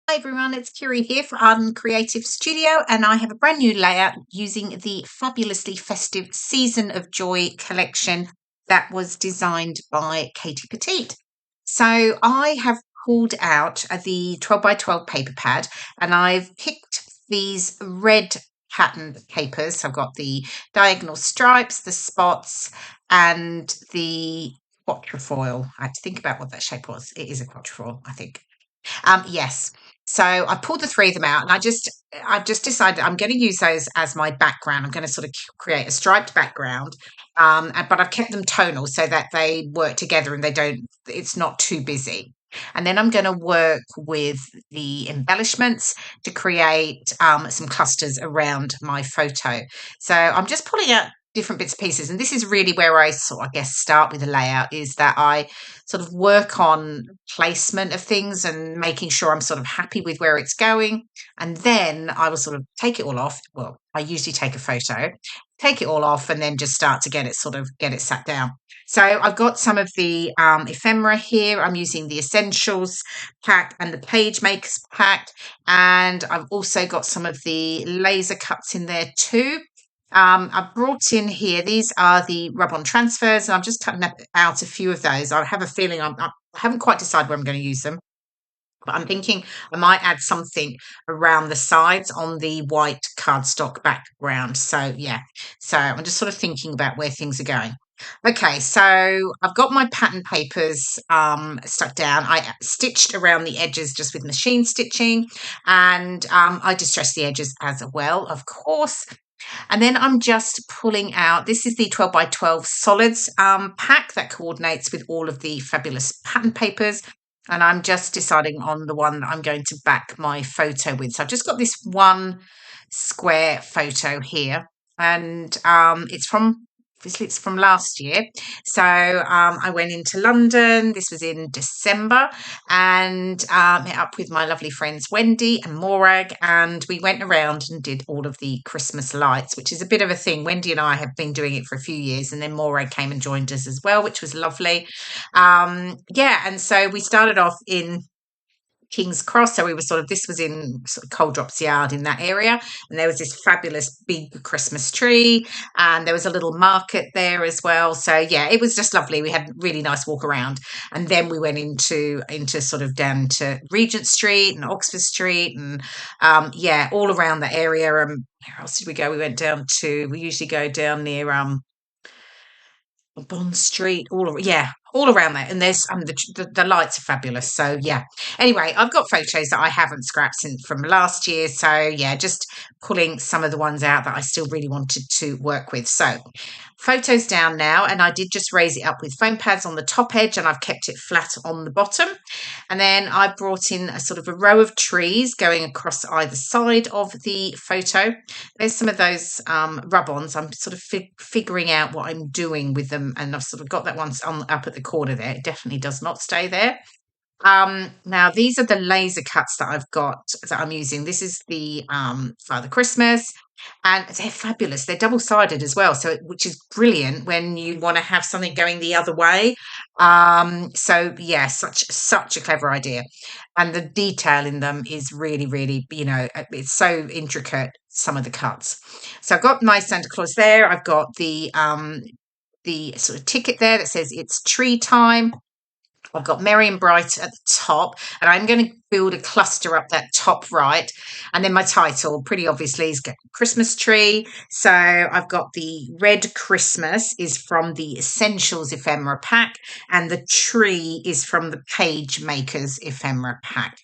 Hi everyone, it's KIREI here for Arden Creative Studio, and I have a brand new layout using the fabulously festive Season of Joy collection that was designed by Katie Pertiet. So I have pulled out the 12 by 12 paper pad, and I've picked these red pattern papers. I've got the diagonal stripes, the spots, and the quatrefoil. I had to think about what that shape was. It is a quatrefoil, I think. Yes. So I pulled the three of them out, and I've just decided I'm going to use those as my background. I'm going to sort of create a striped background, but I've kept them tonal so that they work together and it's not too busy. And then I'm going to work with the embellishments to create some clusters around my photo. So I'm just pulling out different bits and pieces, and this is really where I sort of, I guess, start with the layout, is that I sort of work on placement of things and making sure I'm sort of happy with where it's going. And then I will sort of take it all off. Well, I usually take a photo, take it all off, and then just start to get it sat down. So I've got some of the ephemera here. I'm using the Essentials pack and the Page Makers pack. And I've also got some of the laser cuts in there too. I've brought in here, these are the rub-on transfers, and I'm just cutting out a few of those. I have a feeling I haven't quite decided where I'm going to use them, but I'm thinking I might add something around the sides on the white cardstock background. So yeah, so I'm just sort of thinking about where things are going. Okay, so I've got my pattern papers stuck down. I stitched around the edges just with machine stitching, and I distressed the edges as well, of course. And then I'm just pulling out, this is the 12 by 12 solids pack that coordinates with all of the fabulous pattern papers. And I'm just deciding on the one that I'm going to back my photo with. So I've just got this one square photo here, and obviously it's from last year. So I went into London. This was in December, and met up with my lovely friends Wendy and Morag, and we went around and did all of the Christmas lights, which is a bit of a thing. Wendy and I have been doing it for a few years, and then Morag came and joined us as well, which was lovely. Yeah, and so we started off in King's Cross. So this was in sort of Coal Drops Yard in that area. And there was this fabulous big Christmas tree, and there was a little market there as well. So yeah, it was just lovely. We had a really nice walk around. And then we went into sort of down to Regent Street and Oxford Street, and yeah, all around the area. Where else did we go? We usually go down near Bond Street, all around there. And there's the lights are fabulous. So yeah. Anyway, I've got photos that I haven't scrapped from last year. So yeah, just pulling some of the ones out that I still really wanted to work with. So photos down now, and I did just raise it up with foam pads on the top edge, and I've kept it flat on the bottom. And then I brought in a sort of a row of trees going across either side of the photo. There's some of those rub-ons. I'm sort of figuring out what I'm doing with them, and I've sort of got that one up at the corner there. It definitely does not stay there. Now these are the laser cuts that I've got that I'm using. This is the Father Christmas, and they're fabulous. They're double-sided as well, so which is brilliant when you want to have something going the other way. So yeah, such a clever idea, and the detail in them is really, really, it's so intricate. Some of the cuts. So I've got my Santa Claus there. I've got the sort of ticket there that says it's tree time. I've got Merry and Bright at the top, and I'm going to build a cluster up that top right. And then my title, pretty obviously, is Christmas Tree. So I've got the Red Christmas is from the Essentials ephemera pack, and the tree is from the Page Makers ephemera pack.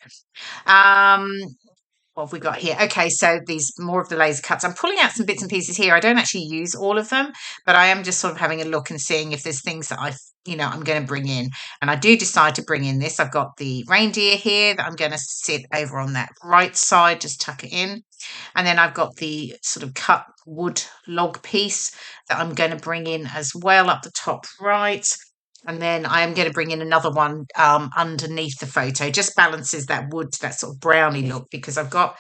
What have we got here? Okay, so these more of the laser cuts. I'm pulling out some bits and pieces here. I don't actually use all of them, but I am just sort of having a look and seeing if there's things that I'm going to bring in. And I do decide to bring in this. I've got the reindeer here that I'm going to sit over on that right side, just tuck it in. And then I've got the sort of cut wood log piece that I'm going to bring in as well up the top right. And then I'm going to bring in another one underneath the photo. Just balances that wood, that sort of browny look, because I've got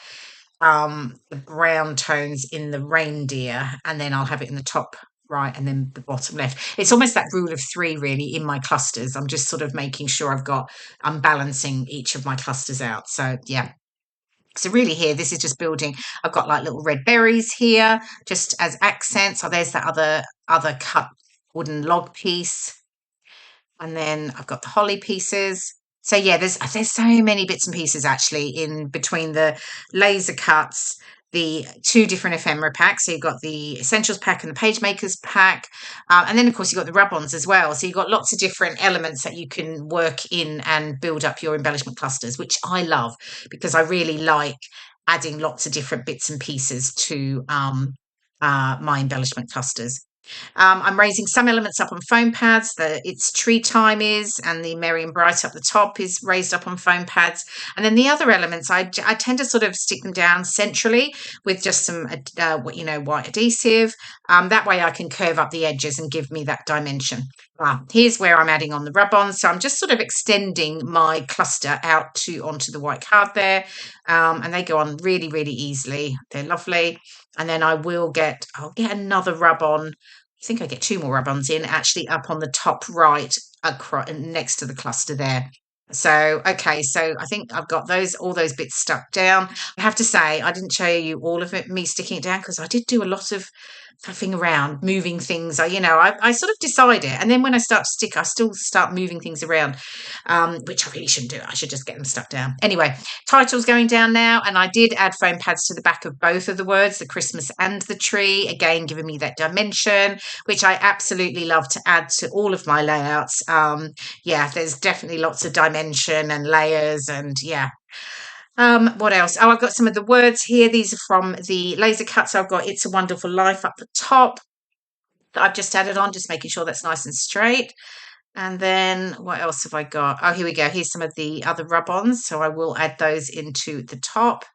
the brown tones in the reindeer, and then I'll have it in the top right and then the bottom left. It's almost that rule of three, really, in my clusters. I'm just sort of making sure I'm balancing each of my clusters out. So yeah. So really here, this is just building. I've got like little red berries here, just as accents. Oh, there's that other cut wooden log piece. And then I've got the holly pieces. So yeah, there's so many bits and pieces actually in between the laser cuts, the two different ephemera packs. So you've got the essentials pack and the page makers pack, and then of course you've got the rub-ons as well. So you've got lots of different elements that you can work in and build up your embellishment clusters, which I love because I really like adding lots of different bits and pieces to my embellishment clusters. I'm raising some elements up on foam pads. It's Tree Time is, and the Merry and Bright up the top is raised up on foam pads. And then the other elements, I tend to sort of stick them down centrally with just some, white adhesive. That way I can curve up the edges and give me that dimension. Here's where I'm adding on the rub-on. So I'm just sort of extending my cluster out onto the white card there. And they go on really, really easily. They're lovely. And then I'll get another rub-on. I think I get two more rub-ons in actually up on the top right next to the cluster there. So, okay, so I think I've got all those bits stuck down. I have to say, I didn't show you all of it, me sticking it down, because I did do a lot of faffing around, moving things. I sort of decide it. And then when I start to stick, I still start moving things around, which I really shouldn't do. I should just get them stuck down. Anyway, title's going down now. And I did add foam pads to the back of both of the words, the Christmas and the tree, again, giving me that dimension, which I absolutely love to add to all of my layouts. There's definitely lots of dimension and layers and what else? Oh, I've got some of the words here. These are from the laser cuts. I've got It's a Wonderful Life up the top that I've just added on, just making sure that's nice and straight. And then what else have I got? Oh, here we go. Here's some of the other rub-ons. So I will add those into the top.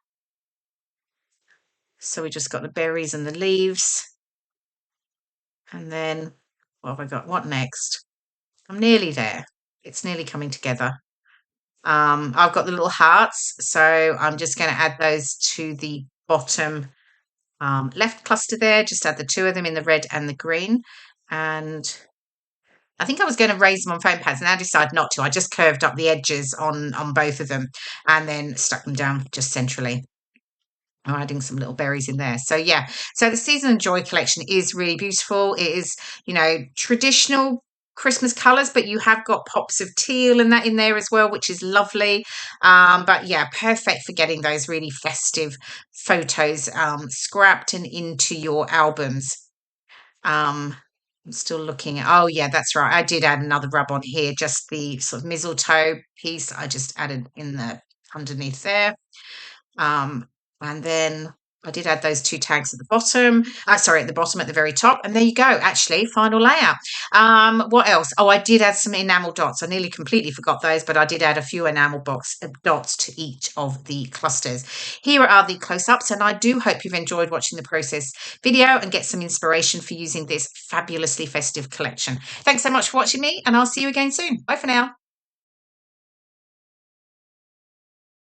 So we just got the berries and the leaves. And then what have I got? What next? I'm nearly there. It's nearly coming together. I've got the little hearts, so I'm just going to add those to the bottom left cluster there. Just add the two of them in the red and the green. And I think I was going to raise them on foam pads, and I decided not to. I just curved up the edges on both of them and then stuck them down just centrally. I'm adding some little berries in there. So so the Season of Joy collection is really beautiful. It is, traditional Christmas colours, but you have got pops of teal and that in there as well, which is lovely. But perfect for getting those really festive photos scrapped and into your albums. I'm still looking at, oh yeah, that's right. I did add another rub on here, just the sort of mistletoe piece. I just added in the underneath there. And then I did add those two tags at the bottom. At the bottom at the very top. And there you go, actually, final layout. What else? Oh, I did add some enamel dots. I nearly completely forgot those, but I did add a few enamel dots to each of the clusters. Here are the close-ups, and I do hope you've enjoyed watching the process video and get some inspiration for using this fabulously festive collection. Thanks so much for watching me, and I'll see you again soon. Bye for now.